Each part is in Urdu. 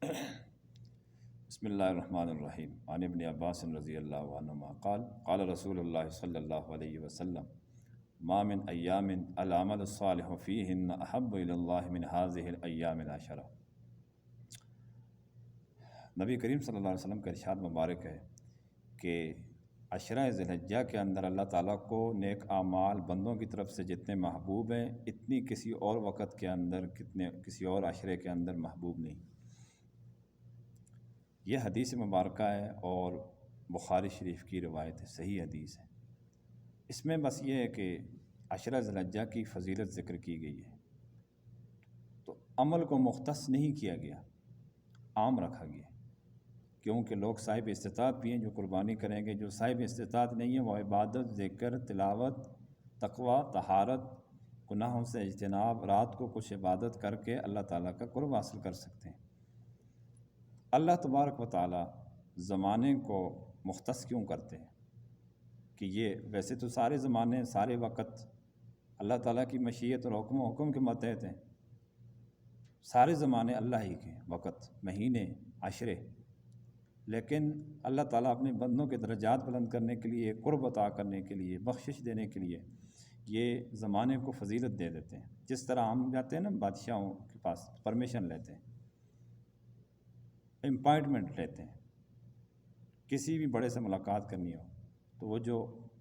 بسم اللہ الرحمن الرحیم عن ابن عباس رضی اللہ عنہما قال قال رسول اللہ صلی اللہ علیہ وسلم ما من ایام العمل الصالح فیہن احب الی اللہ من هذه الایام العشرہ۔ نبی کریم صلی اللہ علیہ وسلم کا ارشاد مبارک ہے کہ عشرہ ذی الحجہ کے اندر اللہ تعالیٰ کو نیک اعمال بندوں کی طرف سے جتنے محبوب ہیں اتنی کسی اور وقت کے اندر کسی اور عشرے کے اندر محبوب نہیں۔ یہ حدیث مبارکہ ہے اور بخاری شریف کی روایت ہے، صحیح حدیث ہے۔ اس میں بس یہ ہے کہ عشرہ ذی الحجہ کی فضیلت ذکر کی گئی ہے، تو عمل کو مختص نہیں کیا گیا، عام رکھا گیا، کیونکہ لوگ صاحب استطاعت بھی ہیں جو قربانی کریں گے، جو صاحب استطاعت نہیں ہے وہ عبادت، ذکر، تلاوت، تقوی، طہارت، گناہوں سے اجتناب، رات کو کچھ عبادت کر کے اللہ تعالیٰ کا قرب حاصل کر سکتے ہیں۔ اللہ تبارک و تعالیٰ زمانے کو مختص کیوں کرتے ہیں کہ یہ ویسے تو سارے زمانے سارے وقت اللہ تعالیٰ کی مشیت اور حکم کے ماتحت ہیں، سارے زمانے اللہ ہی کے وقت، مہینے، عشرے، لیکن اللہ تعالیٰ اپنے بندوں کے درجات بلند کرنے کے لیے، قرب عطا کرنے کے لیے، بخشش دینے کے لیے یہ زمانے کو فضیلت دے دیتے ہیں۔ جس طرح ہم جاتے ہیں نا بادشاہوں کے پاس پرمیشن لیتے ہیں، اپائنٹمنٹ لیتے ہیں، کسی بھی بڑے سے ملاقات کرنی ہو تو وہ جو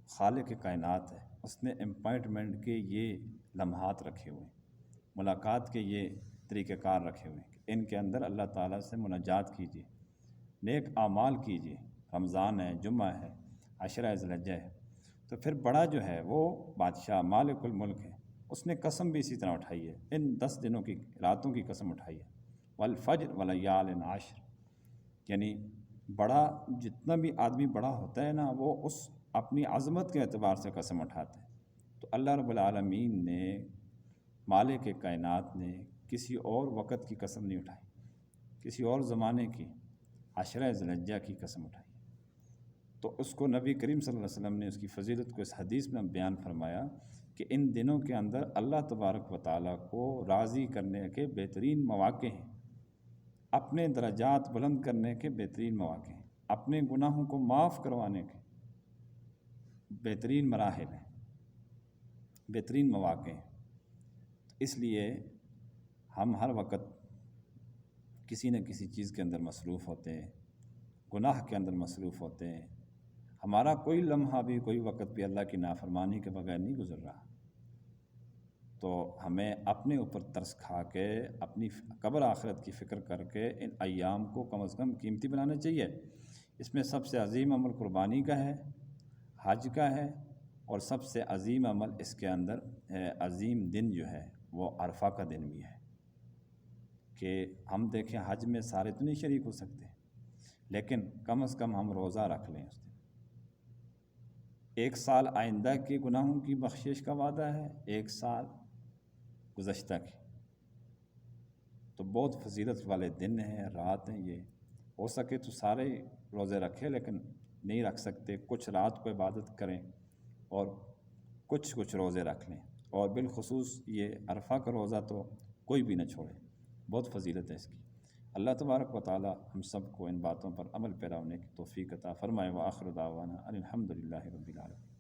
خالق کائنات ہے اس نے اپائنٹمنٹ کے یہ لمحات رکھے ہوئے ہیں، ملاقات کے یہ طریقہ کار رکھے ہوئے ہیں کہ ان کے اندر اللہ تعالیٰ سے مناجات کیجیے، نیک اعمال کیجیے۔ رمضان ہے، جمعہ ہے، عشرہ ذی الحجہ ہے، تو پھر بڑا جو ہے وہ بادشاہ مالک الملک ہے، اس نے قسم بھی اسی طرح اٹھائی ہے، ان 10 دنوں کی راتوں کی قسم اٹھائی ہے، والفجر ولیال عشر، یعنی بڑا جتنا بھی آدمی بڑا ہوتا ہے نا وہ اس اپنی عظمت کے اعتبار سے قسم اٹھاتا ہے، تو اللہ رب العالمین نے، مالک کائنات نے کسی اور وقت کی قسم نہیں اٹھائی، کسی اور زمانے کی، عشرہ ذی الحجہ کی قسم اٹھائی، تو اس کو نبی کریم صلی اللہ علیہ وسلم نے اس کی فضیلت کو اس حدیث میں بیان فرمایا کہ ان دنوں کے اندر اللہ تبارک و تعالیٰ کو راضی کرنے کے بہترین مواقع ہیں، اپنے درجات بلند کرنے کے بہترین مواقع ہیں، اپنے گناہوں کو معاف کروانے کے بہترین مراحل ہیں، بہترین مواقع ہیں۔ اس لیے ہم ہر وقت کسی نہ کسی چیز کے اندر مصروف ہوتے ہیں، گناہ کے اندر مصروف ہوتے ہیں، ہمارا کوئی لمحہ بھی، کوئی وقت بھی اللہ کی نافرمانی کے بغیر نہیں گزر رہا، تو ہمیں اپنے اوپر ترس کھا کے، اپنی قبر آخرت کی فکر کر کے ان ایام کو کم از کم قیمتی بنانا چاہیے۔ اس میں سب سے عظیم عمل قربانی کا ہے، حج کا ہے، اور سب سے عظیم عمل اس کے اندر عظیم دن جو ہے وہ عرفہ کا دن بھی ہے، کہ ہم دیکھیں حج میں سارے تو نہیں شریک ہو سکتے، لیکن کم از کم ہم روزہ رکھ لیں اس دن۔ 1 سال آئندہ کے گناہوں کی بخشش کا وعدہ ہے، 1 سال گزشتہ کی، تو بہت فضیلت والے دن ہیں، رات ہیں۔ یہ ہو سکے تو سارے روزے رکھیں، لیکن نہیں رکھ سکتے کچھ رات کو عبادت کریں اور کچھ روزے رکھ لیں، اور بالخصوص یہ عرفہ کا روزہ تو کوئی بھی نہ چھوڑے، بہت فضیلت ہے اس کی۔ اللہ تبارک و تعالی ہم سب کو ان باتوں پر عمل پیرا ہونے کی توفیق عطا فرمائے۔ وآخر دعوانا ان الحمد للہ رب العالمین۔